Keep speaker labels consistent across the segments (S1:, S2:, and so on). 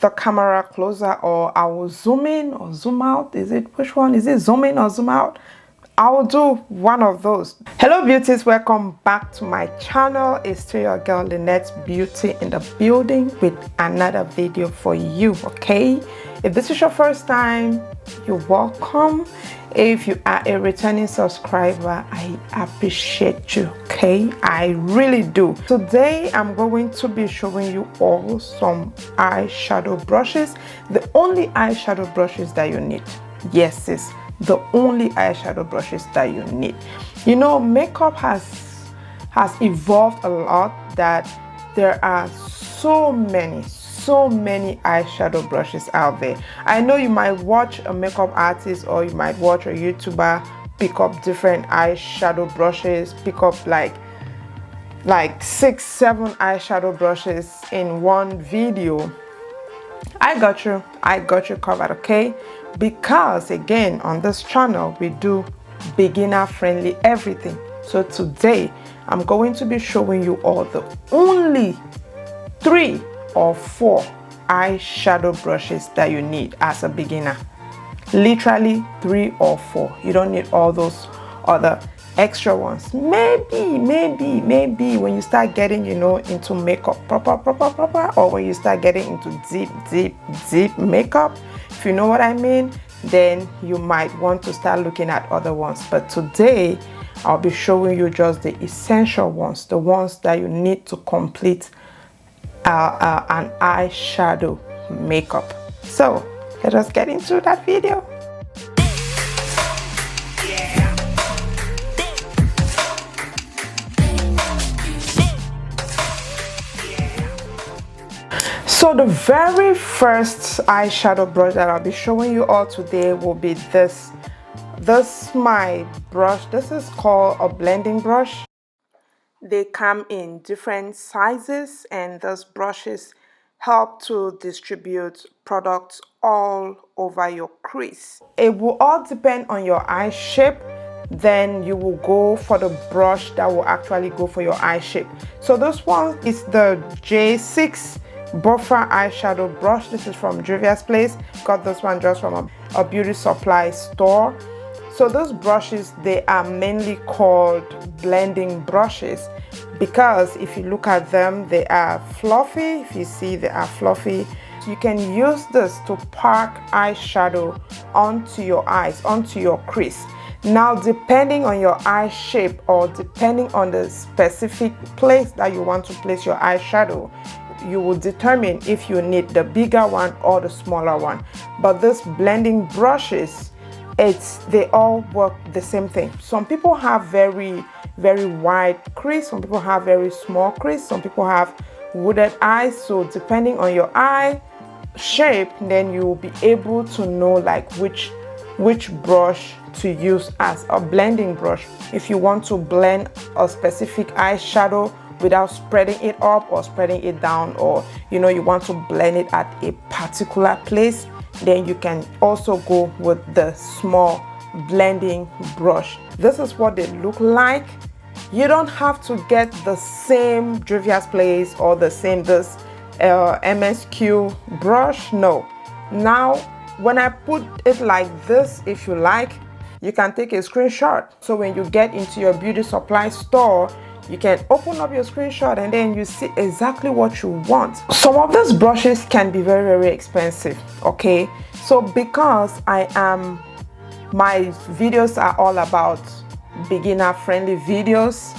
S1: the camera closer, or I will zoom in or zoom out. Which one? Is it zoom in or zoom out? I will do one of those. Hello beauties, welcome back to my channel. It's still your girl Lynette Beauty in the building with another video for you. Okay, if this is your first time, you're welcome. If you are a returning subscriber, I appreciate you. Okay, I really do. Today I'm going to be showing you all some eyeshadow brushes, the only eyeshadow brushes that you need. Yes, sis, the only eyeshadow brushes that you need. You know, makeup has evolved a lot, that there are so many eyeshadow brushes out there. I know you might watch a makeup artist or you might watch a YouTuber pick up different eyeshadow brushes, pick up like 6-7 eyeshadow brushes in one video. I got you covered, okay? Because again, on this channel we do beginner friendly everything. So today I'm going to be showing you all the only 3 or 4 eyeshadow brushes that you need as a beginner. Literally 3 or 4. You don't need all those other extra ones. Maybe when you start getting, you know, into makeup proper, or when you start getting into deep makeup, if you know what I mean, then you might want to start looking at other ones. But today I'll be showing you just the essential ones, the ones that you need to complete an eyeshadow makeup. So let us get into that video. So the very first eyeshadow brush that I'll be showing you all today will be this my brush. This is called a blending brush. They come in different sizes, and those brushes help to distribute products all over your crease. It will all depend on your eye shape. Then you will go for the brush that will actually go for your eye shape. So this one is the J6 Buffer eyeshadow brush. This is from Juvia's Place. Got this one just from a beauty supply store. So those brushes, they are mainly called blending brushes because if you look at them, they are fluffy. If you see, they are fluffy. You can use this to pack eyeshadow onto your eyes, onto your crease. Now, depending on your eye shape or depending on the specific place that you want to place your eyeshadow, you will determine if you need the bigger one or the smaller one. But these blending brushes, they all work the same thing. Some people have very wide crease, some people have very small crease, some people have wooded eyes. So depending on your eye shape, then you will be able to know like which brush to use as a blending brush. If you want to blend a specific eyeshadow without spreading it up or spreading it down, or you know, you want to blend it at a particular place, then you can also go with the small blending brush. This is what they look like. You don't have to get the same Juvia's Place or the same MSQ brush. No. Now when I put it like this, if you like, you can take a screenshot. So when you get into your beauty supply store, you can open up your screenshot and then you see exactly what you want. Some of these brushes can be very expensive, okay? So because my videos are all about beginner friendly videos,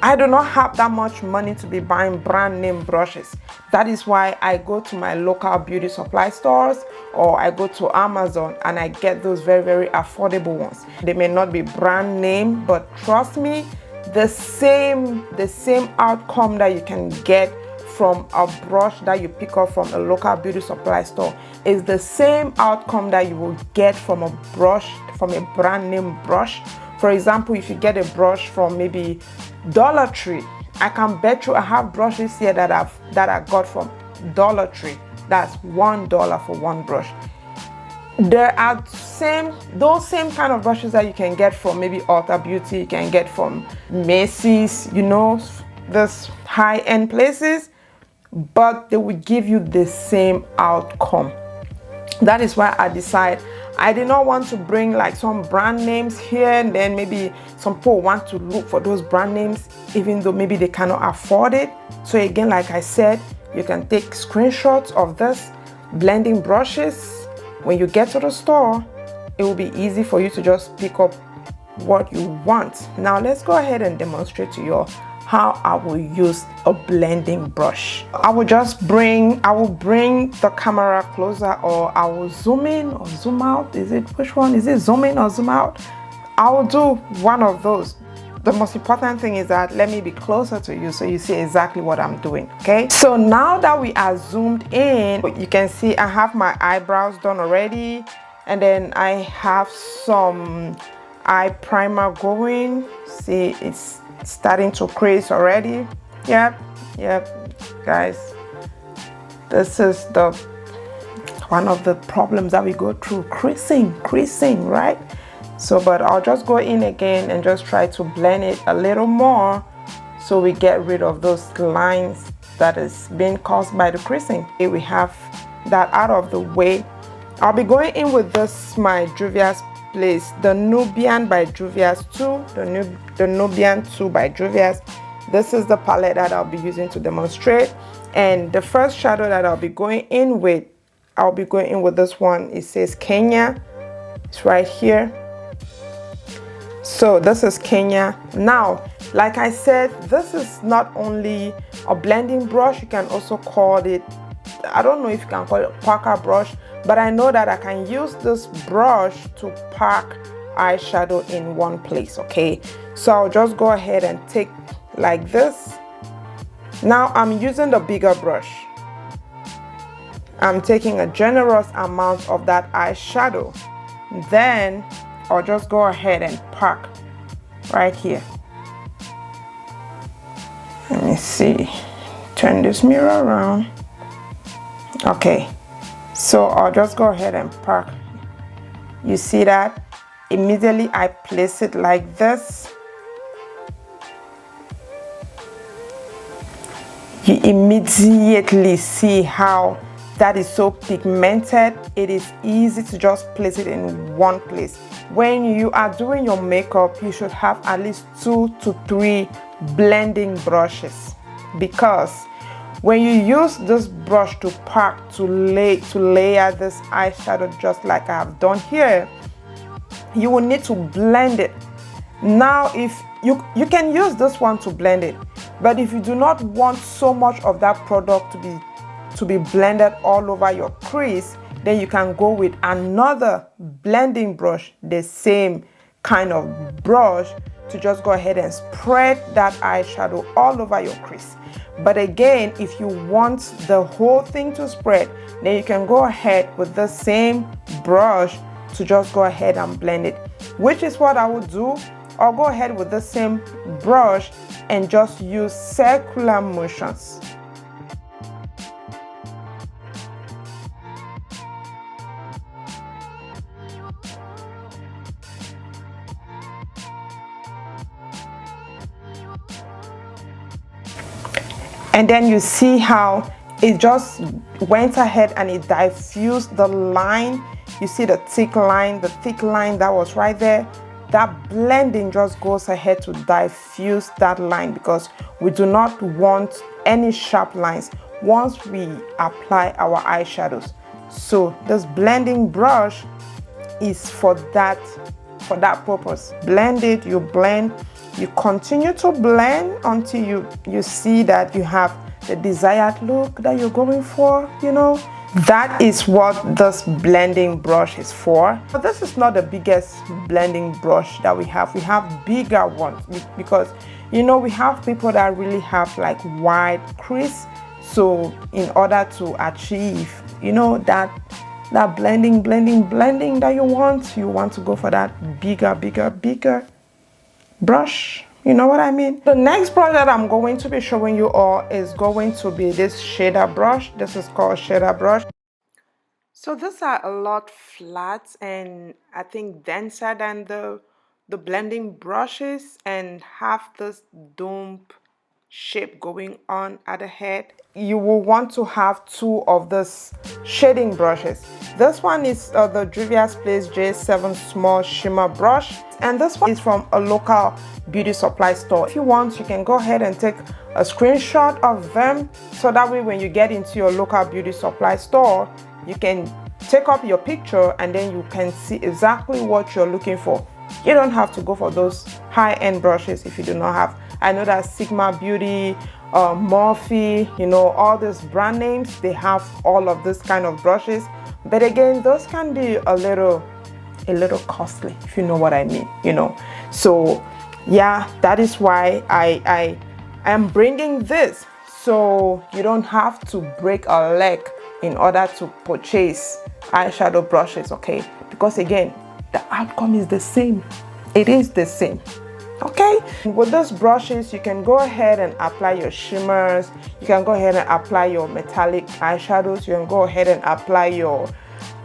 S1: I do not have that much money to be buying brand name brushes. That is why I go to my local beauty supply stores or I go to Amazon and I get those very affordable ones. They may not be brand name, but trust me, the same outcome that you can get from a brush that you pick up from a local beauty supply store is the same outcome that you will get from a brush, from a brand name brush. For example, if you get a brush from maybe Dollar Tree, I can bet you I have brushes here that I got from Dollar Tree. That's $1 for one brush. There are those same kind of brushes that you can get from maybe Ulta Beauty, you can get from Macy's, you know, this high-end places. but they will give you the same outcome. That is why I did not want to bring like some brand names here, and then maybe some people want to look for those brand names even though maybe they cannot afford it. So again, like I said, you can take screenshots of this blending brushes. When you get to the store, it will be easy for you to just pick up what you want. Now let's go ahead and demonstrate to you how I will use a blending brush. I will bring the camera closer, or I will zoom in or zoom out. Which one? Is it zoom in or zoom out? I will do one of those. The most important thing is that let me be closer to you so you see exactly what I'm doing, okay? So now that we are zoomed in, you can see I have my eyebrows done already, and then I have some eye primer going. See, it's starting to crease already. Yep, guys, this is one of the problems that we go through, creasing, right? So, but I'll just go in again and just try to blend it a little more so we get rid of those lines that is being caused by the creasing. Here we have that out of the way. I'll be going in with this, my Juvia's Place, the Nubian by Juvia's 2, the Nubian 2 by Juvia's. This is the palette that I'll be using to demonstrate. And the first shadow that I'll be going in with this one. It says Kenya. It's right here. So this is Kenya. Now, like I said, this is not only a blending brush, you can also call it, I don't know if you can call it packer brush, but I know that I can use this brush to pack eyeshadow in one place, okay? So I'll just go ahead and take like this. Now I'm using the bigger brush. I'm taking a generous amount of that eyeshadow. Then I'll just go ahead and pack right here. Let me see. Turn this mirror around. Okay. So I'll just go ahead and pack. You see that? Immediately I place it like this. You immediately see how that is so pigmented. It is easy to just place it in one place. When you are doing your makeup, you should have at least 2 to 3 blending brushes, because when you use this brush to pack, to layer this eyeshadow just like I have done here, you will need to blend it. Now, if you can use this one to blend it, but if you do not want so much of that product to be blended all over your crease, then you can go with another blending brush, the same kind of brush, to just go ahead and spread that eyeshadow all over your crease. But again, if you want the whole thing to spread, then you can go ahead with the same brush to just go ahead and blend it, which is what I will do. I'll go ahead with the same brush and just use circular motions. And then you see how it just went ahead and it diffused the line. You see the thick line that was right there. That blending just goes ahead to diffuse that line, because we do not want any sharp lines once we apply our eyeshadows. So this blending brush is for that purpose. Blend it, you blend, you continue to blend until you see that you have the desired look that you're going for, you know. That is what this blending brush is for. But this is not the biggest blending brush that we have. We have bigger ones, because you know we have people that really have like wide crease. So in order to achieve, you know, that blending that you want to go for that bigger brush. You know what I mean? The next brush that I'm going to be showing you all is going to be this shader brush. This is called shader brush. So these are a lot flat and I think denser than the blending brushes, and have this dump shape going on at the head, you will want to have two of this shading brushes. This one is the Juvia's Place J7 Small Shimmer Brush, and this one is from a local beauty supply store. If you want, you can go ahead and take a screenshot of them, so that way when you get into your local beauty supply store, you can take up your picture and then you can see exactly what you're looking for. You don't have to go for those high-end brushes if you do not have. I know that Sigma Beauty, Morphe, you know, all these brand names, they have all of this kind of brushes, but again, those can be a little costly, if you know what I mean, you know. So yeah, that is why I am bringing this, so you don't have to break a leg in order to purchase eyeshadow brushes, okay? Because again, the outcome is the same. It is the same, okay? With these brushes, you can go ahead and apply your shimmers, you can go ahead and apply your metallic eyeshadows, you can go ahead and apply your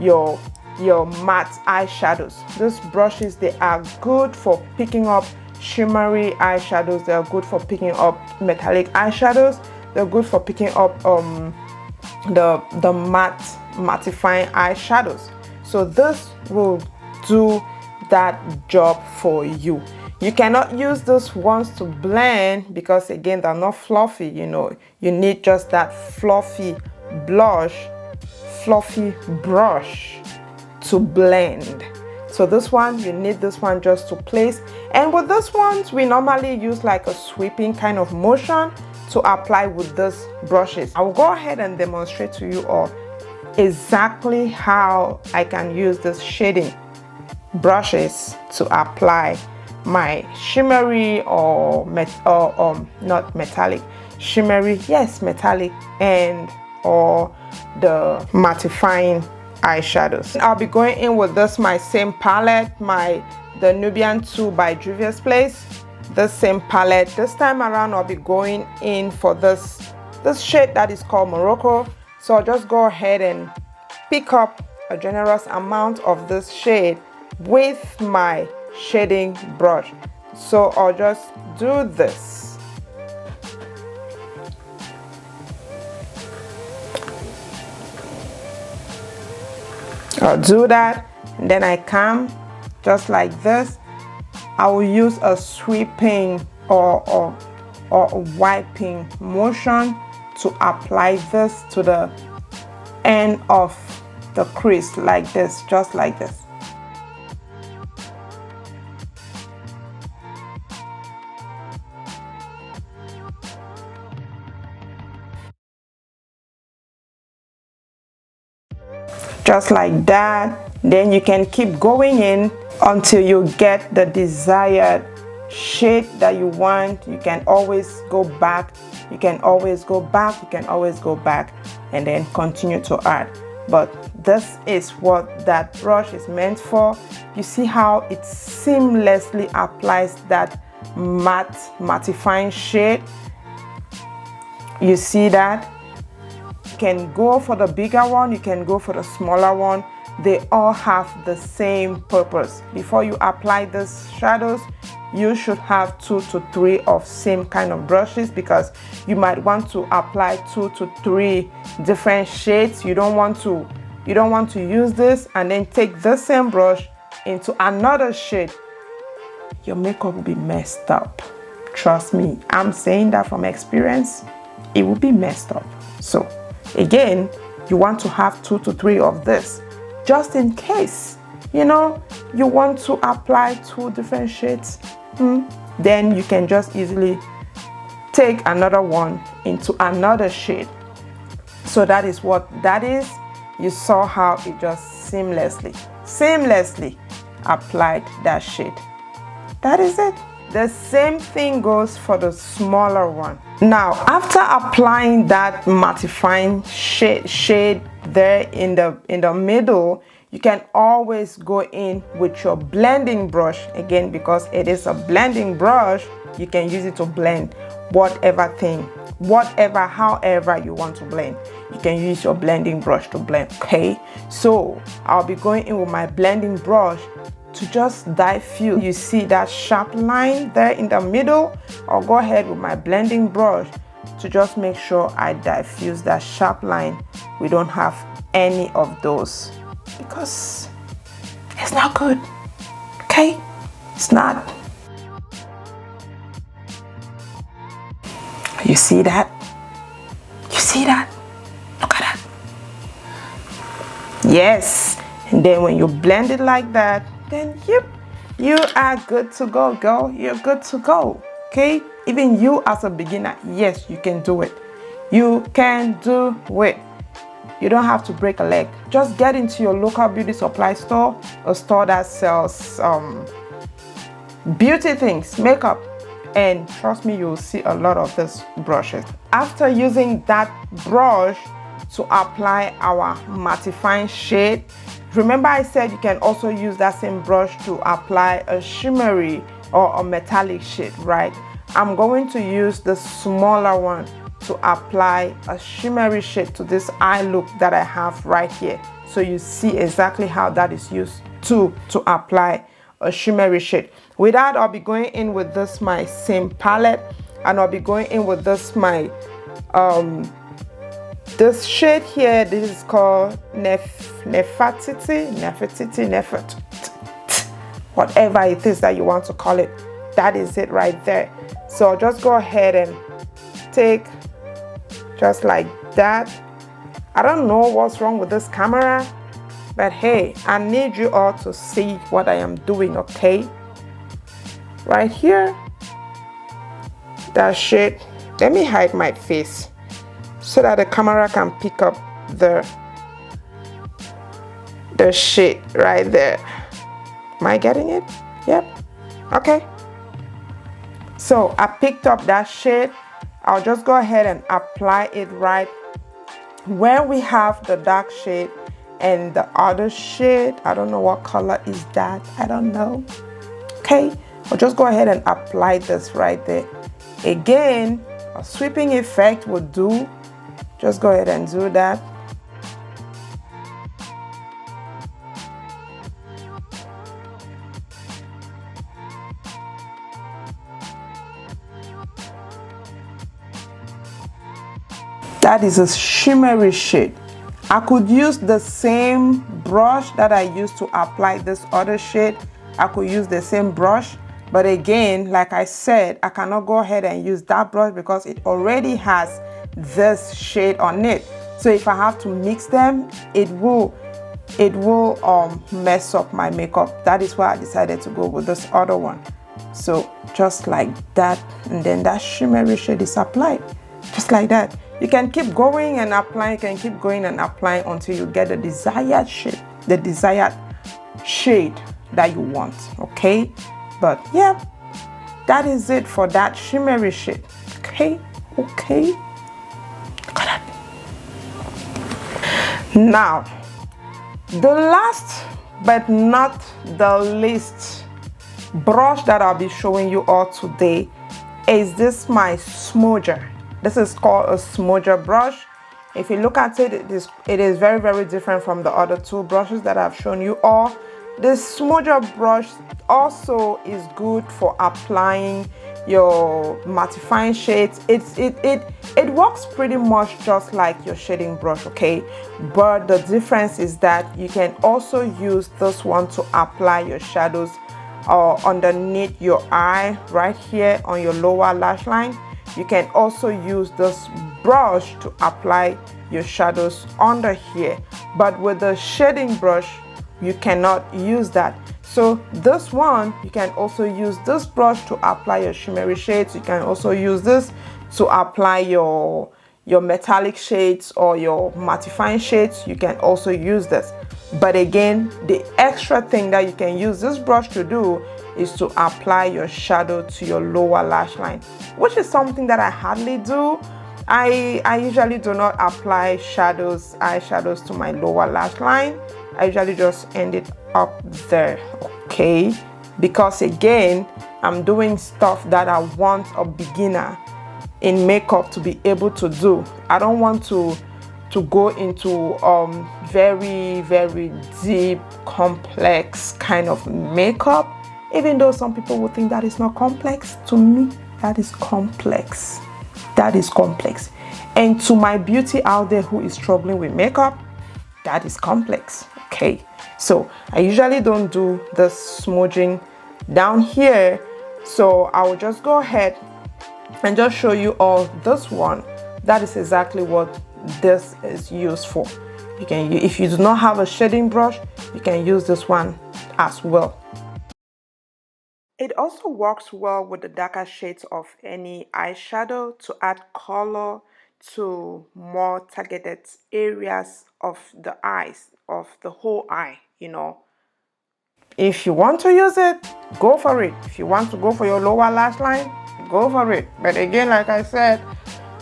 S1: matte eyeshadows. These brushes, they are good for picking up shimmery eyeshadows, they are good for picking up metallic eyeshadows, they're good for picking up the mattifying eyeshadows. So this will do that job for you. You cannot use those ones to blend because again, they're not fluffy, you know. You need just that fluffy brush to blend. So this one, you need this one just to place. And with this ones, we normally use like a sweeping kind of motion to apply with these brushes. I will go ahead and demonstrate to you all exactly how I can use this shading brushes to apply my shimmery not metallic, shimmery, yes, metallic, and or the mattifying eyeshadows. I'll be going in with this, my same palette, the Nubian 2 by Juvia's Place. The same palette. This time around, I'll be going in for this shade that is called Morocco. So I'll just go ahead and pick up a generous amount of this shade with my shading brush. So I'll just do this. I'll do that, and then I come just like this. I will use a sweeping or wiping motion to apply this to the end of the crease like this, just like this. Just like that. Then you can keep going in until you get the desired shade that you want. You can always go back, you can always go back, you can always go back, and then continue to add. But this is what that brush is meant for. You see how it seamlessly applies that mattifying shade. You see that? You can go for the bigger one, you can go for the smaller one. They all have the same purpose. Before you apply these shadows, you should have 2 to 3 of same kind of brushes, because you might want to apply 2 to 3 different shades. You don't want to use this and then take the same brush into another shade. Your makeup will be messed up. Trust me, I'm saying that from experience. It will be messed up. So again, you want to have 2 to 3 of this, just in case, you know, you want to apply 2 different shades. Then you can just easily take another one into another shade. So that is what that is. You saw how it just seamlessly applied that shade. That is it. The same thing goes for the smaller one. Now, after applying that mattifying shade there in the middle, you can always go in with your blending brush. Again, because it is a blending brush, you can use it to blend however you want to blend. You can use your blending brush to blend, okay? So I'll be going in with my blending brush to just diffuse. You see that sharp line there in the middle? I'll go ahead with my blending brush to just make sure I diffuse that sharp line. We don't have any of those because it's not good, okay? It's not. You see that? You see that? Look at that. Yes. And then when you blend it like that, then yep, you are good to go, girl. You're good to go, okay? Even you as a beginner, yes, you can do it. You can do it. You don't have to break a leg. Just get into your local beauty supply store, a store that sells beauty things, makeup, and trust me, you'll see a lot of these brushes. After using that brush to apply our mattifying shade, remember I said you can also use that same brush to apply a shimmery or a metallic shade, right? I'm going to use the smaller one to apply a shimmery shade to this eye look that I have right here. So you see exactly how that is used to apply a shimmery shade. With that, I'll be going in with this my same palette, and I'll be going in with this my this shade here. This is called Nefertiti, whatever it is that you want to call it. That is it right there. So I'll just go ahead and take just like that. I don't know what's wrong with this camera, but hey, I need you all to see what I am doing, okay? Right here, that shade. Let me hide my face so that the camera can pick up the shade right there. Am I getting it? Yep. Okay. So I picked up that shade. I'll just go ahead and apply it right where we have the dark shade and the other shade. I don't know what color is that. I don't know. Okay. I'll just go ahead and apply this right there. Again, a sweeping effect will do. Just go ahead and do that. That is a shimmery shade. I could use the same brush that I used to apply this other shade. I could use the same brush. But again, like I said, I cannot go ahead and use that brush because it already has this shade on it. So if I have to mix them, it will mess up my makeup. That is why I decided to go with this other one. So just like that, and then that shimmery shade is applied. Just like that. You can keep going and applying, you can keep going and applying until you get the desired shade that you want, okay? But yeah, that is it for that shimmery shade. Okay. Look at that. Now, the last but not the least brush that I'll be showing you all today is this my smudger. This is called a smudger brush. If you look at it, it is very, very different from the other two brushes that I've shown you all. This smudger brush also is good for applying your mattifying shades. It works pretty much just like your shading brush, okay? But the difference is that you can also use this one to apply your shadows underneath your eye right here on your lower lash line. You can also use this brush to apply your shadows under here, but with the shading brush you cannot use that. So this one, you can also use this brush to apply your shimmery shades. You can also use this to apply your metallic shades or your mattifying shades. You can also use this. But again, the extra thing that you can use this brush to do is to apply your shadow to your lower lash line, which is something that I hardly do. I usually do not apply eyeshadows to my lower lash line. I usually just end it up there, okay? Because again, I'm doing stuff that I want a beginner in makeup to be able to do. I don't want to to go into very, very deep, complex kind of makeup. Even though some people would think that is not complex, to me, that is complex. That is complex. And to my beauty out there who is struggling with makeup, that is complex. Okay, so I usually don't do the smudging down here, so I will just go ahead and just show you all this one. That is exactly what this is used for. You can, if you do not have a shading brush, you can use this one as well. It also works well with the darker shades of any eyeshadow to add color to more targeted areas of the eyes, of the whole eye, you know. If you want to use it, go for it. If you want to go for your lower lash line, go for it. But again, like I said,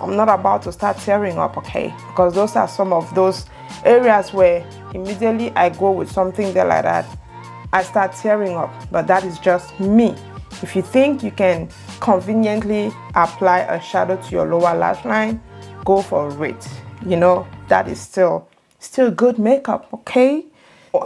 S1: I'm not about to start tearing up, okay? Because those are some of those areas where immediately I go with something there like that, I start tearing up. But that is just me. If you think you can conveniently apply a shadow to your lower lash line, go for it. You know, that is still good makeup, okay?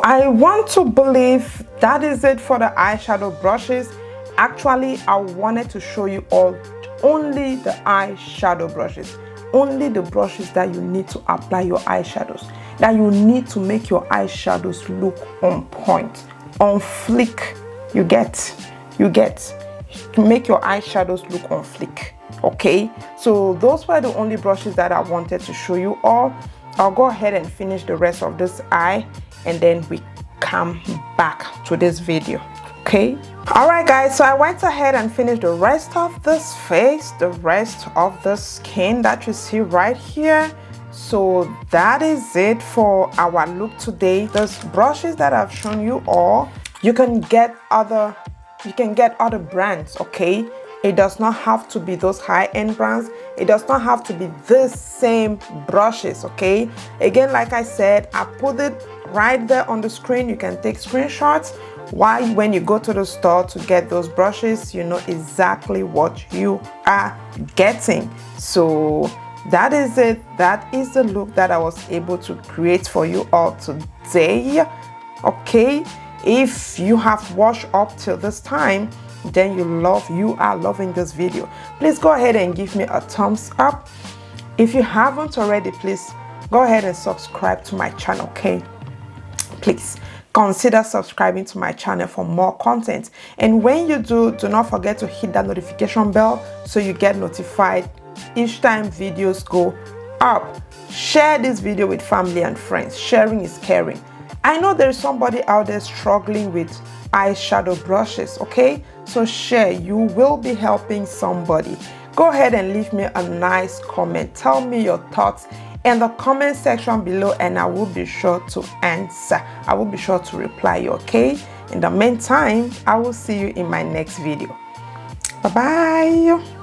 S1: I want to believe that is it for the eyeshadow brushes. Actually, I wanted to show you all only the eyeshadow brushes, only the brushes that you need to apply your eyeshadows, that you need to make your eyeshadows look on point, on flick. You get to make your eyeshadows look on flick. Okay, so those were the only brushes that I wanted to show you all. I'll go ahead and finish the rest of this eye, and then we come back to this video. Okay, all right guys, so I went ahead and finished the rest of this face, the rest of the skin that you see right here. So that is it for our look today. Those brushes that I've shown you all, you can get other brands, okay? It does not have to be those high-end brands. It does not have to be the same brushes, okay? Again, like I said, I put it right there on the screen. You can take screenshots. Why, when you go to the store to get those brushes, you know exactly what you are getting. So that is it. That is the look that I was able to create for you all today, okay? If you have watched up till this time, then you are loving this video. Please go ahead and give me a thumbs up. If you haven't already, please go ahead and subscribe to my channel, okay? Please consider subscribing to my channel for more content. And when you do not forget to hit that notification bell so you get notified each time videos go up. Share this video with family and friends. Sharing is caring. I know there's somebody out there struggling with eyeshadow brushes, okay? So share. You will be helping somebody. Go ahead and leave me a nice comment. Tell me your thoughts in the comment section below, and I will be sure to answer. I will be sure to reply you, okay? In the meantime, I will see you in my next video. Bye-bye.